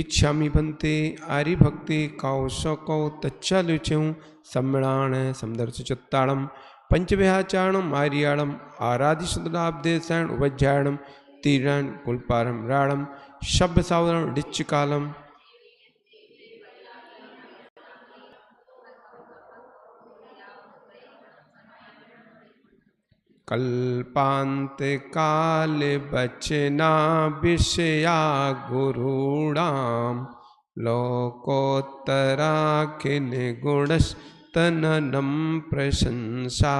इच्छामि भन्ते आर्यभक्ते कौशकौ तच्चालुच्यं सम्मेलान समदर्शचुत्ताड़म पंचव्याचारणम आर्याणम आराधिशुद्धाब्देशण उपज्याणम तीरण कुलपारम राणम शब्द सावरण डिच्चकालम कल्पांत काल बचना विषया गुरूणाम लोकोत्तरा किन गुणस्तननम प्रशंसा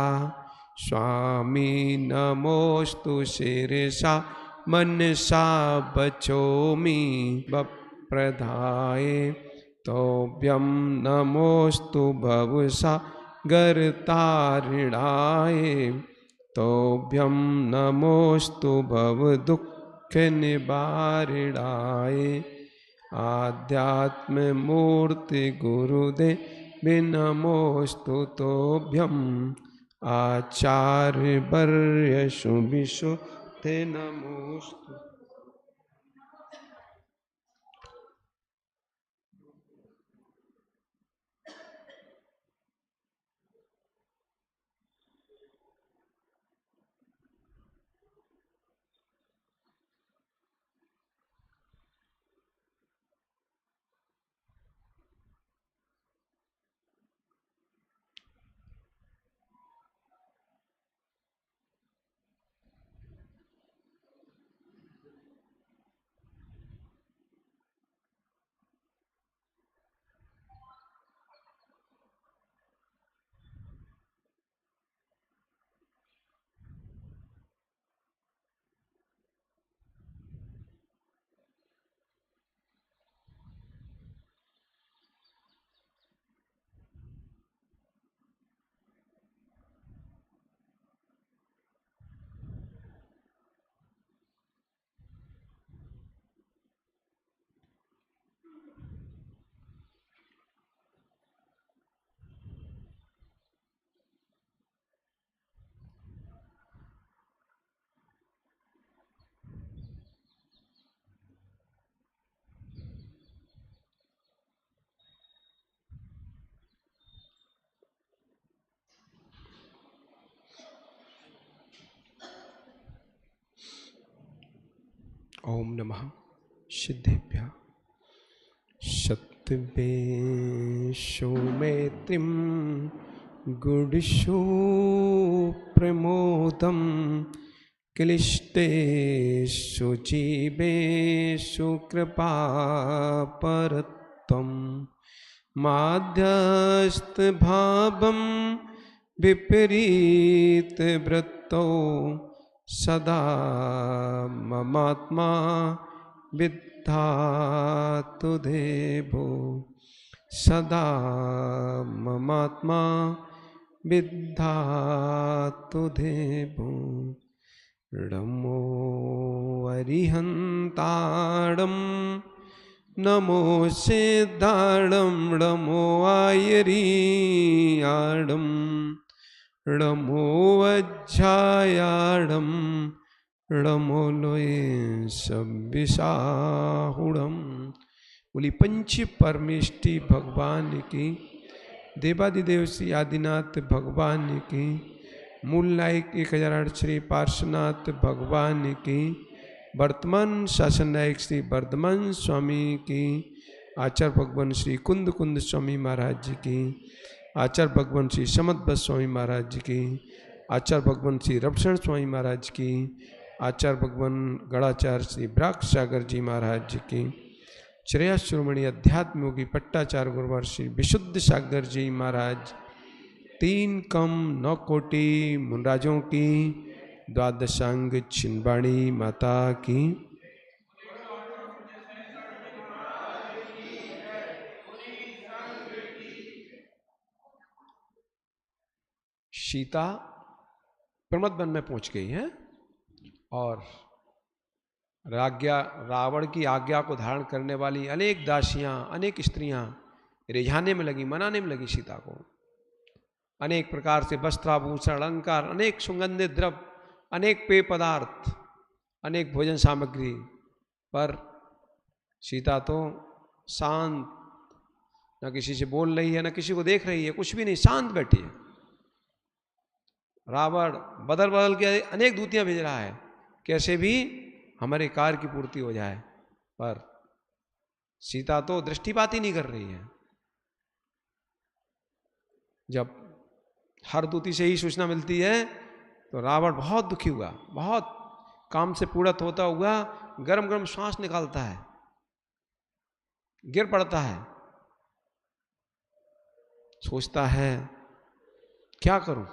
स्वामी नमोस्तु शिरसा मनसा बचोमि बप्रधाये तोभ्यं नमोस्तु भवसा गर्तारिणाय तोभ्यं नमोस्तु भवदुःखनिवारिणाय आध्यात्ममूर्ति गुरुदेव नमोस्तु तोभ्यं आचार्यवर्य शुभिशुद्धे नमोस्तु। ओम नमः सिद्धेभ्यः सत्यवेशो मैत्रीं गुडिशो प्रमोदं क्लिष्टेषु जीवेषु कृपापरत्वं माध्यस्थभावं विपरीतवृत्तौ सदा ममात्मा विद्धातु देवो सदा ममात्मा विद्धातु देवो नमो अरिहन्ताणं नमो सिद्धाणं नमो आयरीयाणं नमो वज्रायाणं नमो लोये सब्बिसाहुणं। बोली पंच परमेष्टि भगवान की, देवादिदेव श्री आदिनाथ भगवान की, मूल नायक 1008 श्री पार्श्वनाथ भगवान की, वर्तमान शासन नायक श्री वर्धमान स्वामी की, आचार्य भगवान श्री कुंद कुंद स्वामी महाराज जी की, आचार्य भगवान श्री समद्भट स्वामी महाराज जी की, आचार्य भगवान श्री रवशरण स्वामी महाराज की, आचार्य भगवान गणाचार्य श्री ब्राक सागर जी महाराज जी की, श्रेया शिरोमणि अध्यात्म योगी पट्टाचार्य गुरुवार श्री विशुद्ध सागर जी महाराज, 3 कम 9 कोटि मुनराजों की, द्वादशांग छिंदवाणी माता की। सीता प्रमद वन में पहुंच गई है और रावण की आज्ञा को धारण करने वाली अनेक दासियां, अनेक स्त्रियां रिझाने में लगी, मनाने में लगी सीता को। अनेक प्रकार से वस्त्राभूषण, अलंकार, अनेक सुगंधित द्रव्य, अनेक पेय पदार्थ, अनेक भोजन सामग्री, पर सीता तो शांत, ना किसी से बोल रही है, ना किसी को देख रही है, कुछ भी नहीं, शांत बैठी है। रावण बदल बदल के अनेक दूतियां भेज रहा है, कैसे भी हमारे कार्य की पूर्ति हो जाए, पर सीता तो दृष्टिपात ही नहीं कर रही है। जब हर दूती से ही सूचना मिलती है तो रावण बहुत दुखी हुआ, बहुत काम से पूर्णत होता हुआ गरम गरम श्वास निकालता है, गिर पड़ता है, सोचता है क्या करूं,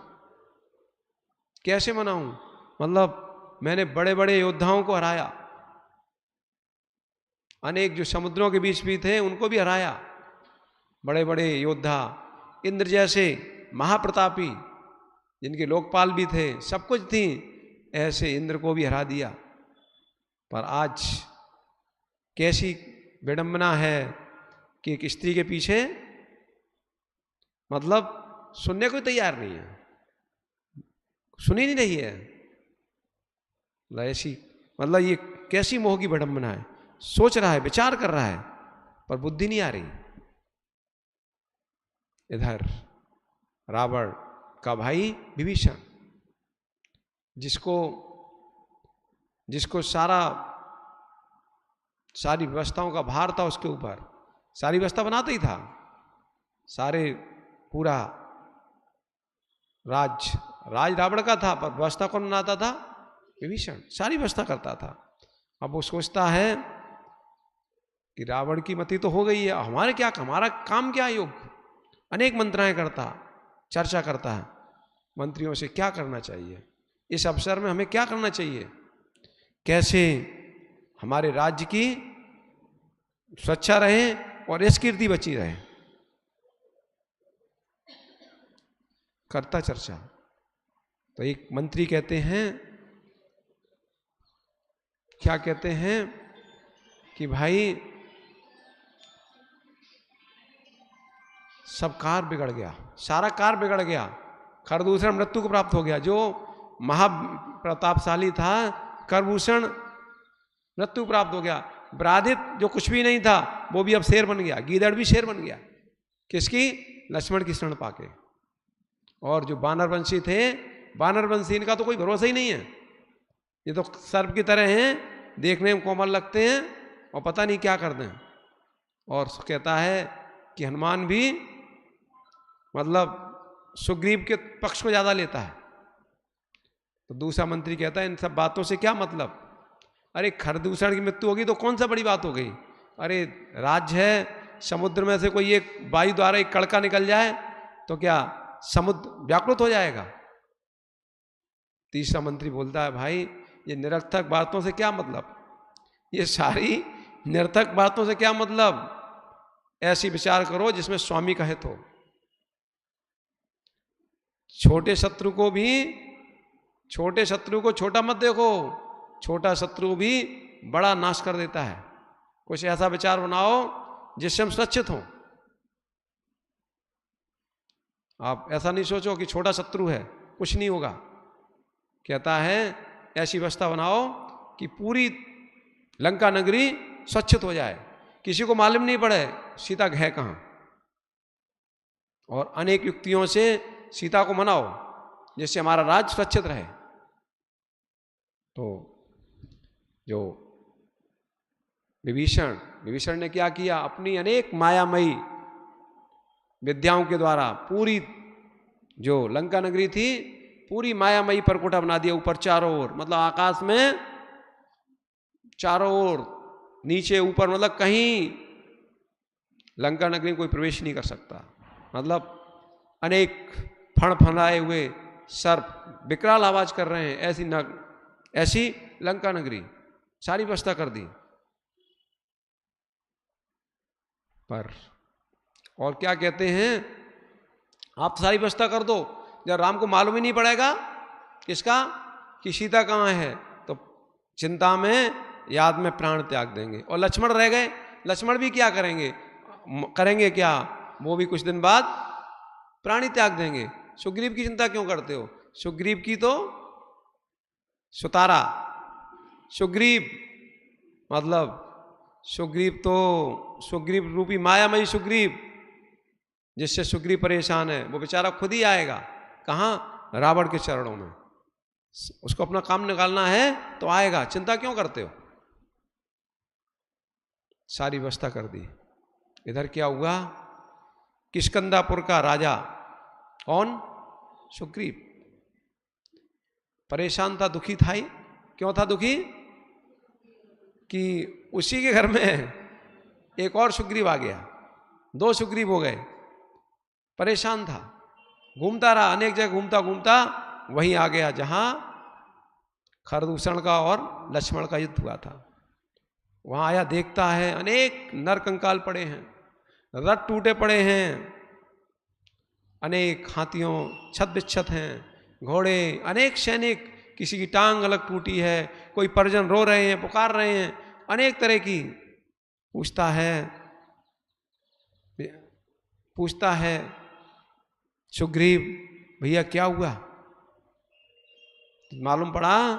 कैसे मनाऊं, मतलब मैंने बड़े बड़े योद्धाओं को हराया, अनेक जो समुद्रों के बीच भी थे उनको भी हराया, बड़े बड़े योद्धा इंद्र जैसे महाप्रतापी जिनके लोकपाल भी थे, सब कुछ थी, ऐसे इंद्र को भी हरा दिया। पर आज कैसी विडंबना है कि एक स्त्री के पीछे मतलब सुनने को तैयार नहीं है, सुनी नहीं रही है, ऐसी मतलब ये कैसी मोह की विडंबना है। सोच रहा है, विचार कर रहा है, पर बुद्धि नहीं आ रही। इधर रावण का भाई विभीषण, जिसको सारी व्यवस्थाओं का भार था उसके ऊपर, सारी व्यवस्था बनाता ही था, सारे पूरा राज रावण का था, पर व्यवस्था कौन बनाता था? विभीषण, सारी व्यवस्था करता था। अब वो सोचता है कि रावण की मति तो हो गई है, हमारा काम क्या योग, अनेक मंत्राएं करता, चर्चा करता है मंत्रियों से क्या करना चाहिए, इस अवसर में हमें क्या करना चाहिए, कैसे हमारे राज्य की सुरक्षा रहे और यश कीर्ति बची रहे, करता चर्चा। तो एक मंत्री कहते हैं, क्या कहते हैं कि भाई सब कार्य बिगड़ गया, सारा कार्य बिगड़ गया, खरदूषण मृत्यु को प्राप्त हो गया, जो महाप्रतापशाली था करभूषण मृत्यु प्राप्त हो गया, ब्राधित जो कुछ भी नहीं था वो भी अब शेर बन गया, गीदड़ भी शेर बन गया, किसकी? लक्ष्मण की शरण पाके। और जो वानरवंशी थे, वानरवंशी इनका तो कोई भरोसा ही नहीं है, ये तो सर्प की तरह हैं, देखने में कोमल लगते हैं और पता नहीं क्या कर दें। और कहता है कि हनुमान भी मतलब सुग्रीव के पक्ष को ज्यादा लेता है। तो दूसरा मंत्री कहता है इन सब बातों से क्या मतलब, अरे खरदूषण की मृत्यु होगी तो कौन सा बड़ी बात हो गई, अरे राज्य है, समुद्र में से कोई एक वायु द्वारा एक कड़का निकल जाए तो क्या समुद्र व्याकुल हो जाएगा। तीसरा मंत्री बोलता है भाई ये निरर्थक बातों से क्या मतलब, ये सारी निरर्थक बातों से क्या मतलब, ऐसी विचार करो जिसमें स्वामी का हित हो। छोटे शत्रु को छोटा मत देखो, छोटा शत्रु भी बड़ा नाश कर देता है। कुछ ऐसा विचार बनाओ जिससे हम सुरक्षित हों। आप ऐसा नहीं सोचो कि छोटा शत्रु है कुछ नहीं होगा, कहता है ऐसी व्यवस्था बनाओ कि पूरी लंका नगरी सुरक्षित हो जाए, किसी को मालूम नहीं पड़े सीता है कहां, और अनेक युक्तियों से सीता को मनाओ जिससे हमारा राज्य सुरक्षित रहे। तो जो विभीषण ने क्या किया, अपनी अनेक मायामयी विद्याओं के द्वारा पूरी जो लंका नगरी थी पूरी मायामयी परकोटा बना दिया, ऊपर चारों ओर, मतलब आकाश में चारों ओर, नीचे ऊपर, मतलब कहीं लंका नगरी में कोई प्रवेश नहीं कर सकता। मतलब अनेक फड़फड़ाए हुए सर्प विकराल आवाज कर रहे हैं, ऐसी लंका नगरी सारी व्यवस्था कर दी। पर और क्या कहते हैं, आप सारी व्यवस्था कर दो, जब राम को मालूम ही नहीं पड़ेगा किसका कि सीता कहाँ है, तो चिंता में याद में प्राण त्याग देंगे। और लक्ष्मण रह गए, लक्ष्मण भी क्या करेंगे क्या, वो भी कुछ दिन बाद प्राणी त्याग देंगे। सुग्रीव की चिंता क्यों करते हो, सुग्रीव की तो सुतारा, सुग्रीव मतलब सुग्रीव रूपी मायामयी सुग्रीव, जिससे सुग्रीव परेशान है, वो बेचारा खुद ही आएगा। कहाँ? रावण के चरणों में। उसको अपना काम निकालना है तो आएगा, चिंता क्यों करते हो। सारी व्यवस्था कर दी। इधर क्या हुआ? किष्किंधापुर का राजा कौन? सुग्रीव। परेशान था, दुखी था ही। क्यों था दुखी? कि उसी के घर में एक और सुग्रीव आ गया, 2 सुग्रीव हो गए। परेशान था, घूमता रहा, अनेक जगह घूमता घूमता वहीं आ गया जहां खरदूषण का और लक्ष्मण का युद्ध हुआ था। वहां आया, देखता है अनेक नर कंकाल पड़े हैं, रथ टूटे पड़े हैं, अनेक हाथियों छत बिच्छत हैं, घोड़े, अनेक सैनिक, किसी की टांग अलग टूटी है, कोई परिजन रो रहे हैं, पुकार रहे हैं, अनेक तरह की। पूछता है सुग्रीव, भैया क्या हुआ? मालूम पड़ा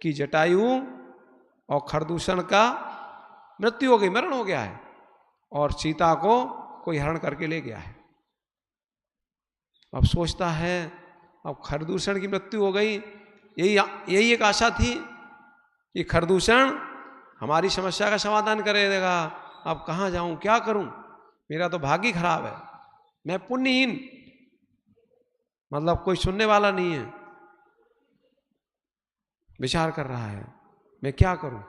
कि जटायु और खरदूषण का मृत्यु हो गई, मरण हो गया है, और सीता को कोई हरण करके ले गया है। अब सोचता है, अब खरदूषण की मृत्यु हो गई, यही एक आशा थी कि खरदूषण हमारी समस्या का समाधान करेगा। अब कहाँ जाऊं, क्या करूं, मेरा तो भाग्य खराब है, मैं पुण्यहीन, मतलब कोई सुनने वाला नहीं है। विचार कर रहा है, मैं क्या करूं।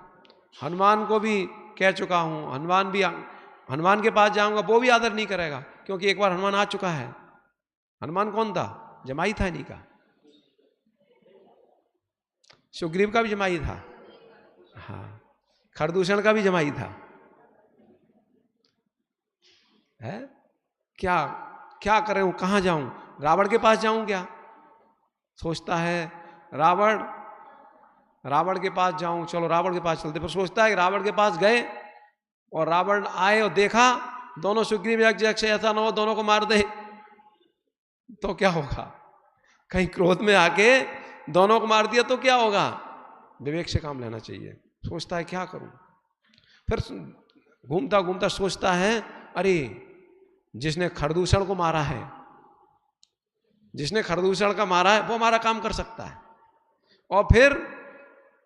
हनुमान को भी कह चुका हूं, हनुमान के पास जाऊंगा वो भी आदर नहीं करेगा, क्योंकि एक बार हनुमान आ चुका है। हनुमान कौन था? जमाई था इन्हीं का, सुग्रीव का भी जमाई था, हाँ, खरदूषण का भी जमाई था। है क्या करूं, कहां जाऊं, रावण के पास जाऊं क्या? सोचता है रावण के पास जाऊं, चलो रावण के पास चलते। पर सोचता है रावण के पास गए और रावण आए और देखा दोनों सुग्रीव एक जगह से, ऐसा ना हो दोनों को मार दे तो क्या होगा, कहीं क्रोध में आके दोनों को मार दिया तो क्या होगा। विवेक से काम लेना चाहिए। सोचता है क्या करूं। फिर घूमता घूमता सोचता है, अरे जिसने खरदूषण को मारा है, जिसने खरदूषण का मारा है वो हमारा काम कर सकता है, और फिर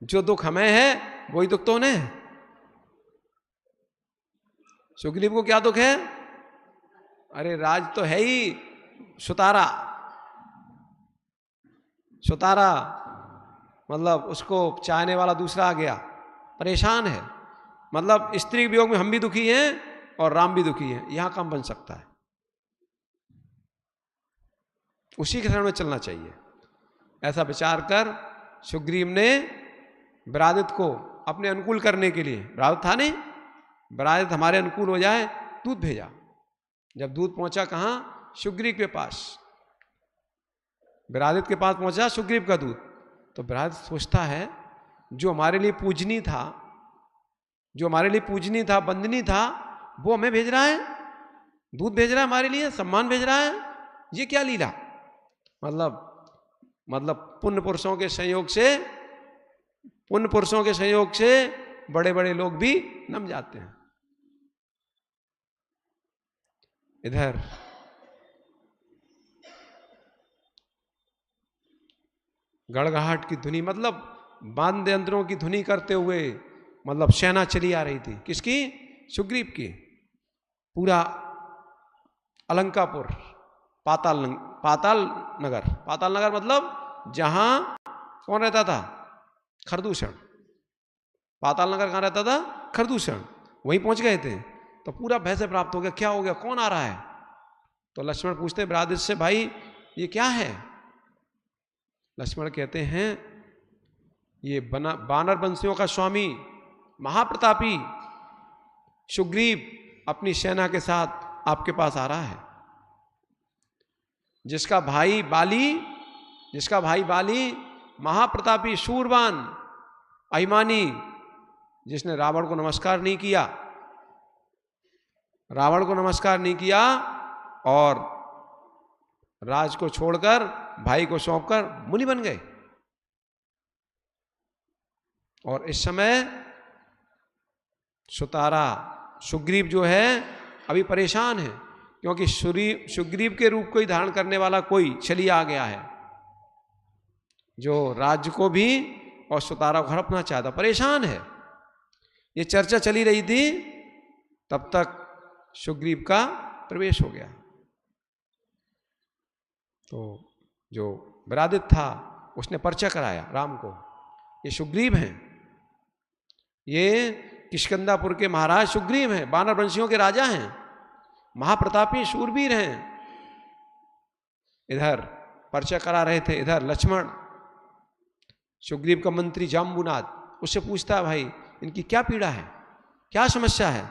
जो दुख हमें है वही दुख तो उन्हें है। सुग्रीव को क्या दुख है? अरे राज तो है ही सुतारा, मतलब उसको चाहने वाला दूसरा आ गया, परेशान है। मतलब स्त्री वियोग में हम भी दुखी हैं और राम भी दुखी हैं, यहां काम बन सकता है। उसी के शरण में चलना चाहिए। ऐसा विचार कर सुग्रीव ने विरादित को अपने अनुकूल करने के लिए, विरादित था नहीं, विरादित हमारे अनुकूल हो जाए, दूध भेजा। जब दूध पहुंचा कहां? सुग्रीव के पास। विरादित के पास पहुंचा सुग्रीव का दूध, तो विरादित सोचता है जो हमारे लिए पूजनीय था, वंदनीय था, वो हमें भेज रहा है, दूध भेज रहा है हमारे लिए, सम्मान भेज रहा है, ये क्या लीला। मतलब पुण्य पुरुषों के संयोग से बड़े बड़े लोग भी नम जाते हैं। इधर गड़गड़ाहट की ध्वनि, मतलब वाद्य यंत्रों की ध्वनि करते हुए, मतलब सेना चली आ रही थी। किसकी? सुग्रीव की। पूरा अलंकापुर, पाताल नगर मतलब जहां कौन रहता था? खरदूषण। पाताल नगर कहां रहता था? खरदूषण। वहीं पहुंच गए थे। तो पूरा भय से प्राप्त हो गया, क्या हो गया, कौन आ रहा है। तो लक्ष्मण पूछते विरादित से, भाई ये क्या है। लक्ष्मण कहते हैं ये बानर वंशियों का स्वामी महाप्रतापी सुग्रीव अपनी सेना के साथ आपके पास आ रहा है। जिसका भाई बाली महाप्रतापी शूरवान अभिमानी, जिसने रावण को नमस्कार नहीं किया और राज को छोड़कर भाई को सौंपकर मुनि बन गए। और इस समय सुतारा सुग्रीव जो है अभी परेशान है, क्योंकि सुग्रीव के रूप को ही धारण करने वाला कोई चली आ गया है, जो राज्य को भी और सुतारा को हड़पना चाहता, परेशान है। ये चर्चा चली रही थी, तब तक सुग्रीव का प्रवेश हो गया। तो जो विरादित था उसने पर्चा कराया राम को, ये सुग्रीव हैं, ये किष्किंधापुर के महाराज सुग्रीव हैं, वानर वंशियों के राजा हैं, महाप्रतापी शूरवीर हैं। इधर पर्चा करा रहे थे, इधर लक्ष्मण सुग्रीव का मंत्री जाम्बुनाथ उससे पूछता है, भाई इनकी क्या पीड़ा है, क्या समस्या है?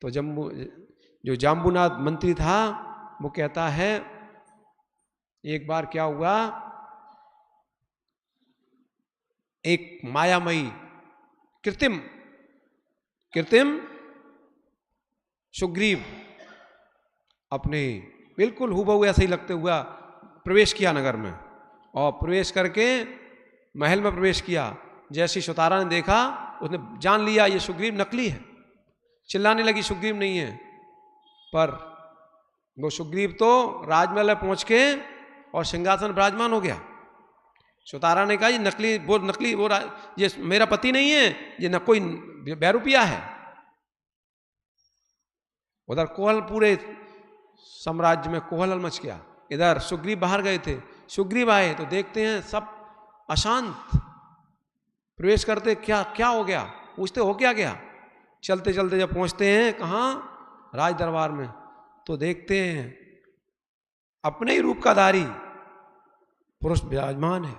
तो जो जाम्बुनाथ मंत्री था वो कहता है, एक बार क्या हुआ, एक मायामयी कृत्रिम सुग्रीव अपने बिल्कुल हुबहू ऐसे ही लगते हुआ प्रवेश किया नगर में, और प्रवेश करके महल में प्रवेश किया। जैसी सुतारा ने देखा उसने जान लिया ये सुग्रीव नकली है, चिल्लाने लगी सुग्रीव नहीं है। पर वो सुग्रीव तो राजमहल में पहुंच के और सिंहासन विराजमान हो गया। सुतारा ने कहा ये नकली ये मेरा पति नहीं है, ये न कोई बैरूपिया है। उधर कोहल, पूरे साम्राज्य में कोहल मच गया। इधर सुग्रीव बाहर गए थे, सुग्रीव आए तो देखते हैं सब अशांत, प्रवेश करते क्या क्या हो गया, पूछते हो क्या गया। चलते चलते जब पहुंचते हैं कहाँ, राज दरबार में, तो देखते हैं अपने ही रूप का धारी पुरुष विराजमान है,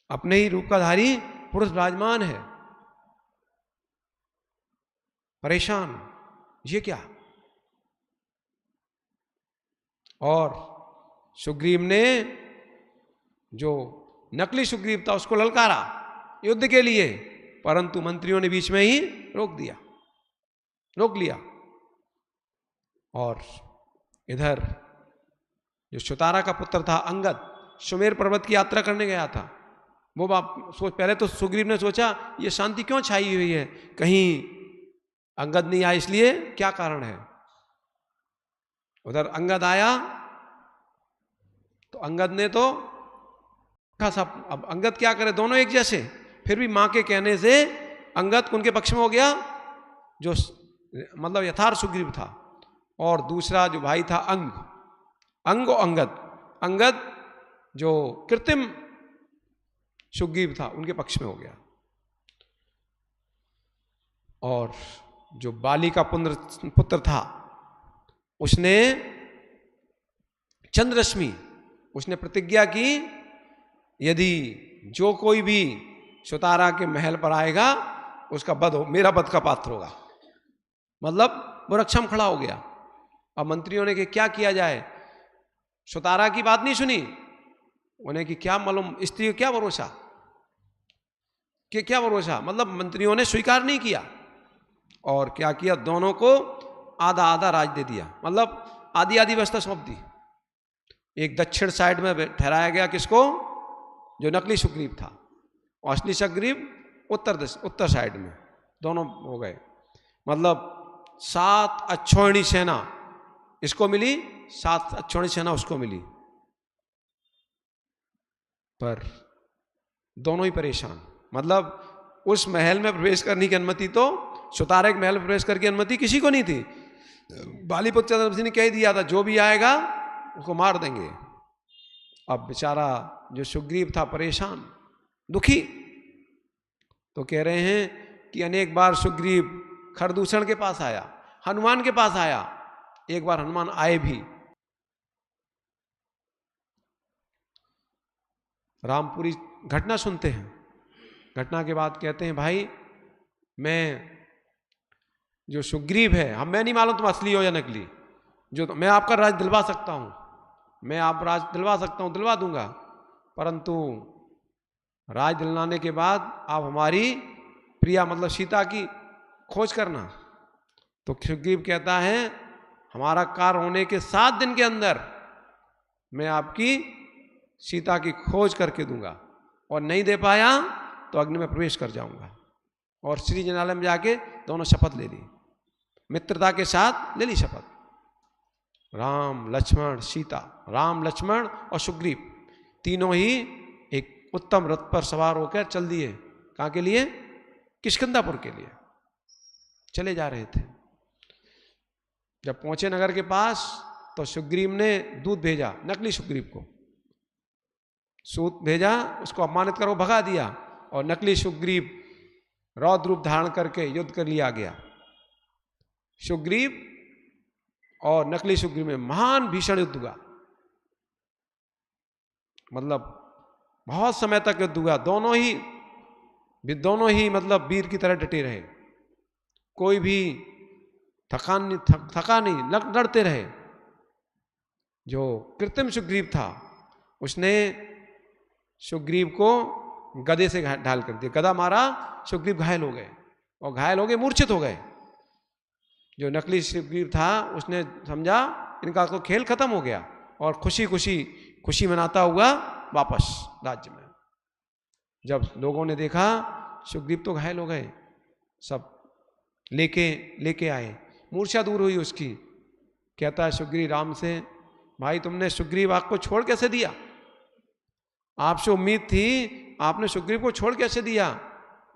अपने ही रूप का धारी पुरुष विराजमान है। परेशान, ये क्या? और सुग्रीव ने जो नकली सुग्रीव था उसको ललकारा युद्ध के लिए, परंतु मंत्रियों ने बीच में ही रोक लिया। और इधर जो सुतारा का पुत्र था अंगद, सुमेर पर्वत की यात्रा करने गया था। वो पहले तो सुग्रीव ने सोचा ये शांति क्यों छाई हुई है, कहीं अंगद नहीं आया, इसलिए क्या कारण है। उधर अंगद आया तो अंगद ने तो सब, अब अंगद क्या करे, दोनों एक जैसे, फिर भी मां के कहने से अंगद उनके पक्ष में हो गया, जो मतलब यथार्थ सुग्रीव था। और दूसरा जो भाई था अंगद जो कृत्रिम सुग्रीव था उनके पक्ष में हो गया। और जो बाली का पुत्र था उसने चंद्ररश्मि, उसने प्रतिज्ञा की यदि जो कोई भी सुतारा के महल पर आएगा उसका मेरा वध का पात्र होगा। मतलब वो रक्षा में खड़ा हो गया। अब मंत्रियों ने कि क्या किया जाए, सुतारा की बात नहीं सुनी, उन्हें कि क्या मालूम स्त्री क्या भरोसा, मतलब मंत्रियों ने स्वीकार नहीं किया। और क्या किया, दोनों को आधा आधा राज दे दिया, मतलब आधी आधी व्यवस्था सौंप दी। एक दक्षिण साइड में ठहराया गया किसको, जो नकली सुग्रीव था, और असली सुग्रीव उत्तर साइड में, दोनों हो गए। मतलब 7 अक्षौहिणी सेना इसको मिली, 7 अक्षौहिणी सेना उसको मिली, पर दोनों ही परेशान। मतलब उस महल में प्रवेश करने की अनुमति, तो सुतारा के महल में प्रवेश करने की अनुमति किसी को नहीं थी। बालीपुत्र चंद्रवंशी ने कह दिया था जो भी आएगा उसको मार देंगे। अब बेचारा जो सुग्रीव था परेशान, दुखी, तो कह रहे हैं कि अनेक बार सुग्रीव खरदूषण के पास आया, हनुमान के पास आया, एक बार हनुमान आए भी। रामपुरी घटना सुनते हैं, घटना के बाद कहते हैं भाई मैं जो सुग्रीव है, मैं नहीं मालूम तुम असली हो या नकली, जो मैं आपका राज दिलवा सकता हूं, मैं आप राज दिलवा सकता हूं, दिलवा दूंगा, परंतु राज दिलवाने के बाद आप हमारी प्रिया मतलब सीता की खोज करना। तो सुग्रीव कहता है हमारा कार्य होने के 7 दिन के अंदर मैं आपकी सीता की खोज करके दूंगा, और नहीं दे पाया तो अग्नि में प्रवेश कर जाऊंगा। और श्री जनालय में जाके दोनों शपथ ले ली, मित्रता के साथ ले ली शपथ। राम लक्ष्मण सीता, राम लक्ष्मण और सुग्रीव तीनों ही एक उत्तम रथ पर सवार होकर चल दिए। कहाँ के लिए? किष्किंधापुर के लिए चले जा रहे थे। जब पहुंचे नगर के पास तो सुग्रीव ने दूत भेजा, नकली सुग्रीव को सूत भेजा, उसको अपमानित कर वो भगा दिया, और नकली सुग्रीव रौद्र रूप धारण करके युद्ध कर लिया गया। सुग्रीव और नकली सुग्रीव में महान भीषण युद्ध हुआ, मतलब बहुत समय तक युद्ध हुआ। दोनों ही मतलब वीर की तरह डटे रहे, कोई भी थका नहीं, लड़ते रहे। जो कृत्रिम सुग्रीव था उसने सुग्रीव को गदे से ढाल कर दिया, गदा मारा, सुग्रीव घायल हो गए, और घायल हो गए मूर्छित हो गए। जो नकली सुग्रीव था उसने समझा इनका तो खेल खत्म हो गया, और खुशी मनाता हुआ वापस राज्य में। जब लोगों ने देखा सुग्रीव तो घायल हो गए, सब लेके आए, मूर्छा दूर हुई उसकी। कहता है सुग्रीव राम से, भाई तुमने सुग्रीव आपको छोड़ कैसे दिया? आपसे उम्मीद थी, आपने सुग्रीव को छोड़ कैसे दिया?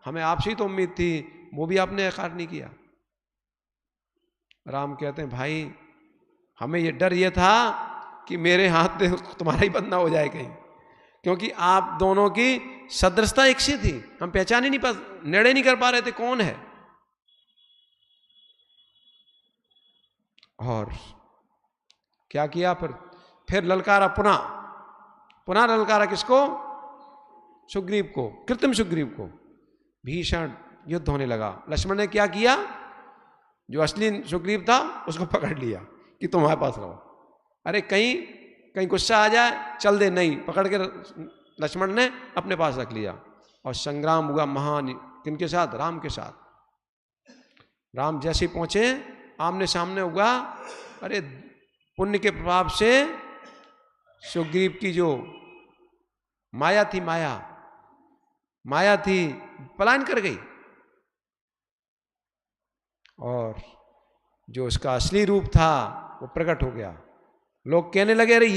हमें आपसे ही तो उम्मीद थी, वो भी आपने एकार नहीं किया। राम कहते हैं भाई हमें ये डर ये था कि मेरे हाथ में तुम्हारा ही बंदा हो जाए कहीं, क्योंकि आप दोनों की सदृशता एक सी थी, हम पहचान ही निर्णय नहीं कर पा रहे थे कौन है। और क्या किया फिर ललकारा, पुनः ललकारा किसको? सुग्रीव को, कृत्रिम सुग्रीव को। भीषण युद्ध होने लगा। लक्ष्मण ने क्या किया? जो असली सुग्रीव था उसको पकड़ लिया कि तुम हमारे पास रहो, अरे कहीं गुस्सा आ जाए, चल दे, नहीं, पकड़ के लक्ष्मण ने अपने पास रख लिया। और संग्राम हुआ महान, किनके साथ? राम के साथ। राम जैसे पहुंचे आमने सामने हुआ, अरे पुण्य के प्रभाव से सुग्रीव की जो माया थी पलायन कर गई, और जो उसका असली रूप था वो प्रकट हो गया। लोग कहने लगे अरे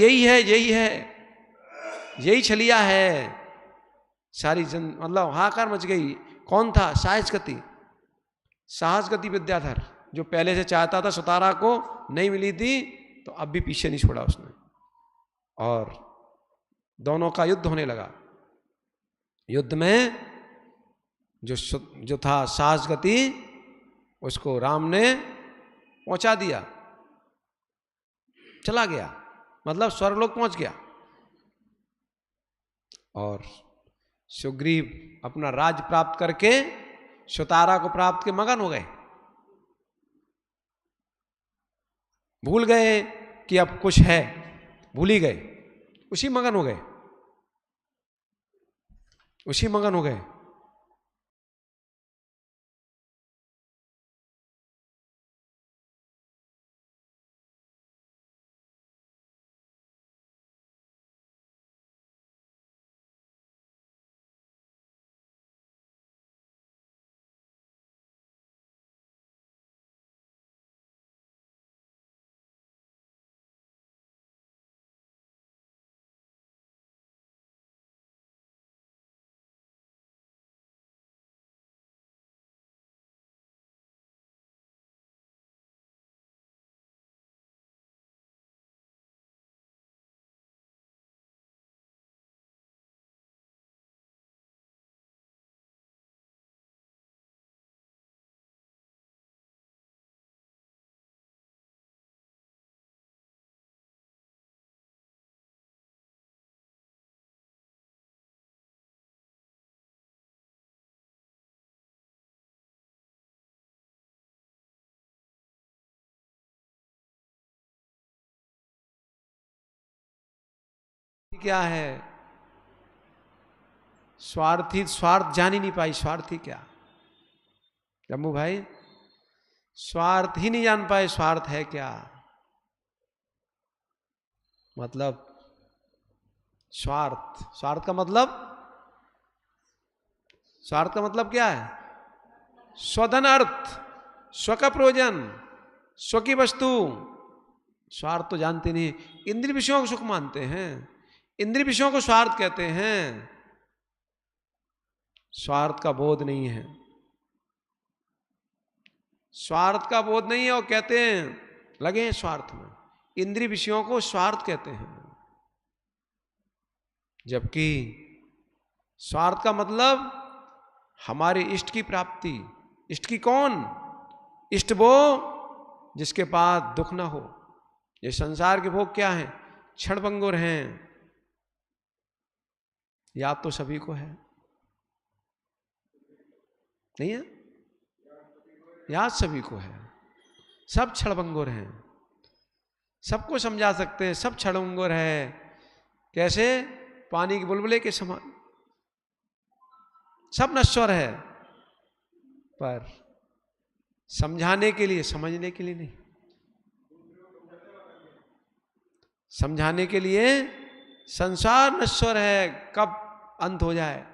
यही छलिया है। सारी मतलब हाहाकार मच गई। कौन था? साहसगति विद्याधर, जो पहले से चाहता था, सुतारा को नहीं मिली थी तो अब भी पीछे नहीं छोड़ा उसने, और दोनों का युद्ध होने लगा। युद्ध में जो था साहसगति, उसको राम ने पहुंचा दिया, चला गया, मतलब स्वर्गलोक पहुंच गया। और सुग्रीव अपना राज प्राप्त करके सुतारा को प्राप्त के मगन हो गए, भूल गए कि अब कुछ है, भूल ही गए, उसी मगन हो गए। क्या है? स्वार्थ जान ही नहीं पाई। स्वार्थी क्या? जम्मू भाई, स्वार्थ ही नहीं जान पाए, स्वार्थ है क्या? मतलब स्वार्थ का मतलब क्या है? स्वधन अर्थ, स्व का प्रयोजन, स्व की वस्तु। स्वार्थ तो जानते नहीं, इंद्रिय विषयों को सुख मानते हैं, इंद्रिय विषयों को स्वार्थ कहते हैं। स्वार्थ का बोध नहीं है, स्वार्थ का बोध नहीं है और कहते हैं लगे हैं स्वार्थ में। इंद्रिय विषयों को स्वार्थ कहते हैं, जबकि स्वार्थ का मतलब हमारे इष्ट की प्राप्ति। इष्ट की कौन? इष्ट वो जिसके पास दुख ना हो। ये संसार के भोग क्या हैं? क्षणभंगुर हैं। याद तो सभी को है, नहीं है? याद सभी को है। सब क्षणभंगुर हैं, सबको समझा सकते हैं, सब क्षणभंगुर है। कैसे? पानी के बुलबुले के समान, सब नश्वर है, पर समझाने के लिए, समझने के लिए नहीं। समझाने के लिए संसार नश्वर है, कब अंत हो जाए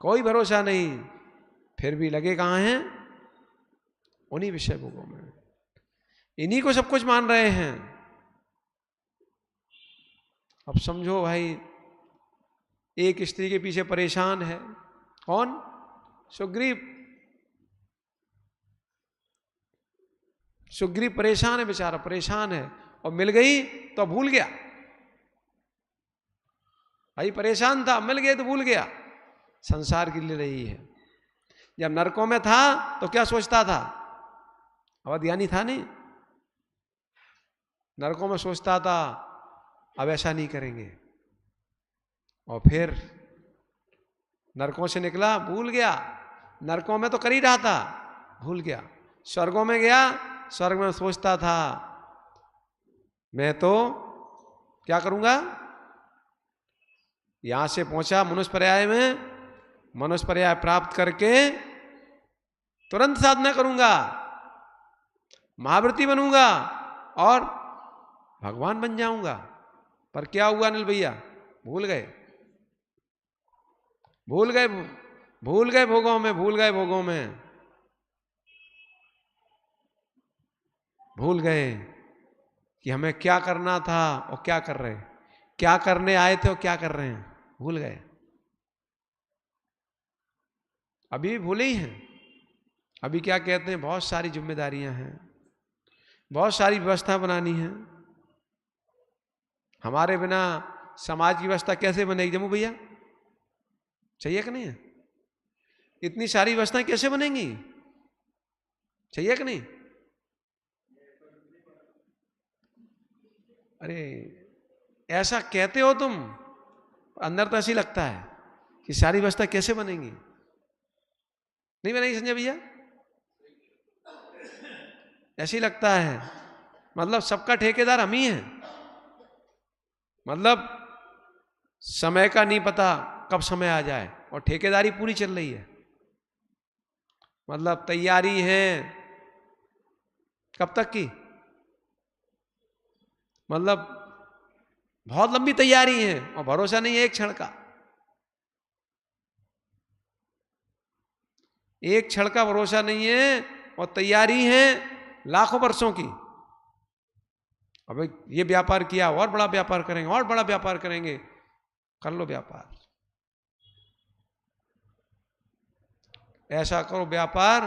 कोई भरोसा नहीं। फिर भी लगे कहां हैं? उन्हीं विषय भोगों में, इन्हीं को सब कुछ मान रहे हैं। अब समझो भाई, एक स्त्री के पीछे परेशान है, कौन? सुग्रीव। सुग्रीव परेशान है, बेचारा परेशान है, और मिल गई तो भूल गया। भाई परेशान था, मिल गए तो भूल गया। संसार की ले रही है। जब नरकों में था तो क्या सोचता था? अवध्यानी था नहीं, नरकों में सोचता था अब ऐसा नहीं करेंगे, और फिर नरकों से निकला, भूल गया। नरकों में तो कर ही रहा था, भूल गया। स्वर्गों में गया, स्वर्ग में सोचता था मैं तो क्या करूंगा। यहां से पहुंचा मनुष्य पर्याय में, मनुष्य पर्याय प्राप्त करके तुरंत साधना करूंगा, महावृत्ति बनूंगा और भगवान बन जाऊंगा। पर क्या हुआ अनिल भैया? भूल गए, भूल गए, भूल गए भोगों में, भूल गए भोगों में, भूल गए कि हमें क्या करना था और क्या कर रहे हैं, क्या करने आए थे और क्या कर रहे हैं, भूल गए। अभी भी भूले ही हैं। अभी क्या कहते हैं? बहुत सारी जिम्मेदारियां हैं, बहुत सारी व्यवस्था बनानी है। हमारे बिना समाज की व्यवस्था कैसे बनेगी जम्मू भैया? चाहिए कि नहीं है? इतनी सारी व्यवस्थाएं कैसे बनेंगी? चाहिए कि नहीं? अरे ऐसा कहते हो तुम, अंदर तो ऐसी लगता है कि सारी व्यवस्था कैसे बनेंगी। नहीं बनेगी संजय भैया? ऐसी लगता है, मतलब सबका ठेकेदार हम ही हैं। मतलब समय का नहीं पता कब समय आ जाए, और ठेकेदारी पूरी चल रही है। मतलब तैयारी है कब तक की? मतलब बहुत लंबी तैयारी है, और भरोसा नहीं है एक क्षण का। एक क्षण का भरोसा नहीं है, और तैयारी है लाखों वर्षों की। अब ये व्यापार किया, और बड़ा व्यापार करेंगे, और बड़ा व्यापार करेंगे। कर लो व्यापार, ऐसा करो व्यापार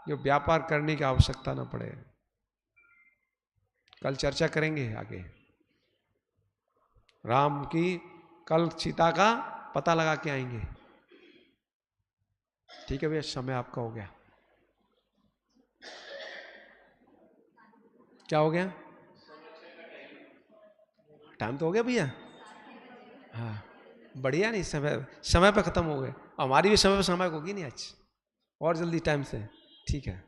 जो व्यापार करने की आवश्यकता ना पड़े। कल चर्चा करेंगे आगे राम की, कल सीता का पता लगा के आएंगे। ठीक है भैया, समय आपका हो गया। क्या हो गया? टाइम तो हो गया भैया। हाँ बढ़िया, नहीं समय समय पे खत्म हो गए। हमारी भी समय पे समय होगी नहीं आज, और जल्दी टाइम से। ठीक है,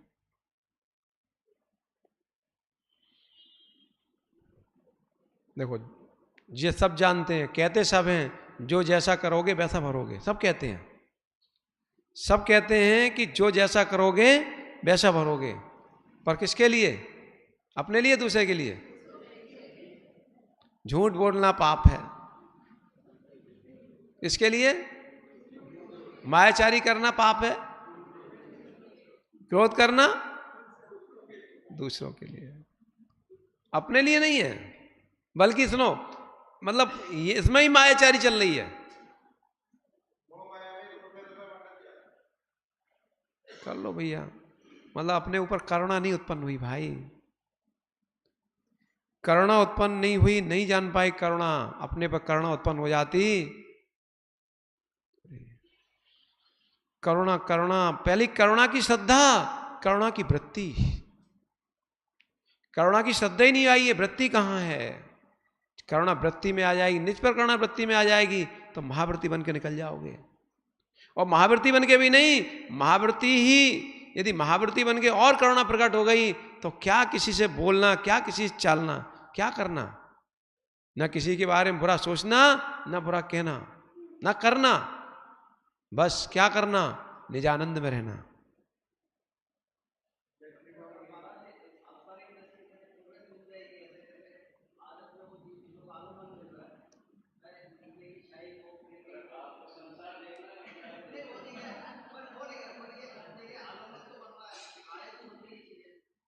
देखो ये सब जानते हैं, कहते सब हैं जो जैसा करोगे वैसा भरोगे, सब कहते हैं। सब कहते हैं कि जो जैसा करोगे वैसा भरोगे, पर किसके लिए? अपने लिए, दूसरे के लिए? झूठ बोलना पाप है, इसके लिए मायाचारी करना पाप है, क्रोध करना दूसरों के लिए, अपने लिए नहीं है। बल्कि सुनो, मतलब ये इसमें ही मायाचारी चल रही है। कर लो भैया, मतलब अपने ऊपर करुणा नहीं उत्पन्न हुई भाई, करुणा उत्पन्न नहीं हुई, नहीं जान पाई करुणा, अपने पर करुणा उत्पन्न हो जाती। करुणा करुणा पहली करुणा की श्रद्धा, करुणा की वृत्ति। करुणा की श्रद्धा ही नहीं आई है, वृत्ति कहां है? करुणा वृत्ति में आ जाएगी, निज पर करुणा वृत्ति में आ जाएगी तो महावृत्ति बन के निकल जाओगे। और महावृत्ति बन के भी नहीं, महावृत्ति ही यदि महावृत्ति बन के और करुणा प्रकट हो गई तो क्या किसी से बोलना, क्या किसी से चालना, क्या करना? ना किसी के बारे में बुरा सोचना, ना बुरा कहना, ना करना, बस क्या करना? निजानंद में रहना।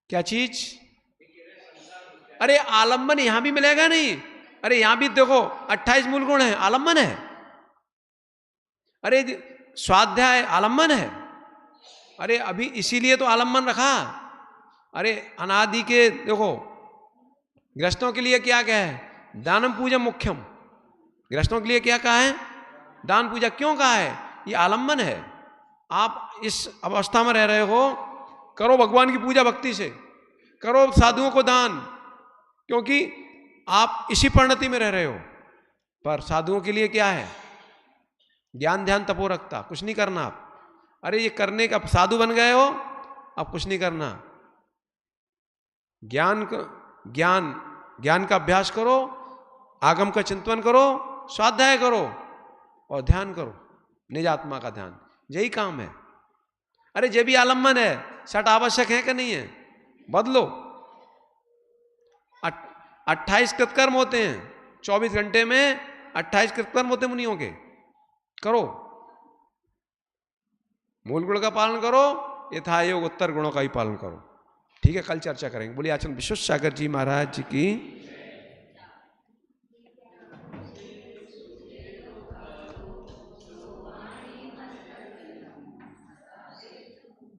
क्या चीज? अरे आलम्बन यहां भी मिलेगा नहीं। अरे यहां भी देखो 28 मूल गुण है, आलम्बन है। अरे स्वाध्याय आलम्बन है। अरे अभी इसीलिए तो आलम्बन रखा। अरे अनादि के देखो, गृहस्थों के लिए क्या क्या है? दानम पूजा मुख्यम। गृहस्थों के लिए क्या कहा है? दान पूजा। क्यों कहा है? ये आलम्बन है। आप इस अवस्था में रह रहे हो, करो भगवान की पूजा भक्ति से, करो साधुओं को दान, क्योंकि आप इसी परिणति में रह रहे हो। पर साधुओं के लिए क्या है? ज्ञान ध्यान तपो रखता, कुछ नहीं करना आप। अरे ये करने का, साधु बन गए हो, अब कुछ नहीं करना। ज्ञान का अभ्यास करो, आगम का चिंतन करो, स्वाध्याय करो और ध्यान करो, निज आत्मा का ध्यान, यही काम है। अरे ये भी आलम्बन है, सट आवश्यक है कि नहीं है? बदलो। 28 कृतकर्म होते हैं 24 घंटे में, 28 कृतकर्म होते हैं मुनियों के, करो। मूल गुण का पालन करो, यथा योग उत्तर गुणों का ही पालन करो। ठीक है, कल चर्चा करेंगे। बोलिए आचरण विश्वेश्वर सागर जी महाराज की।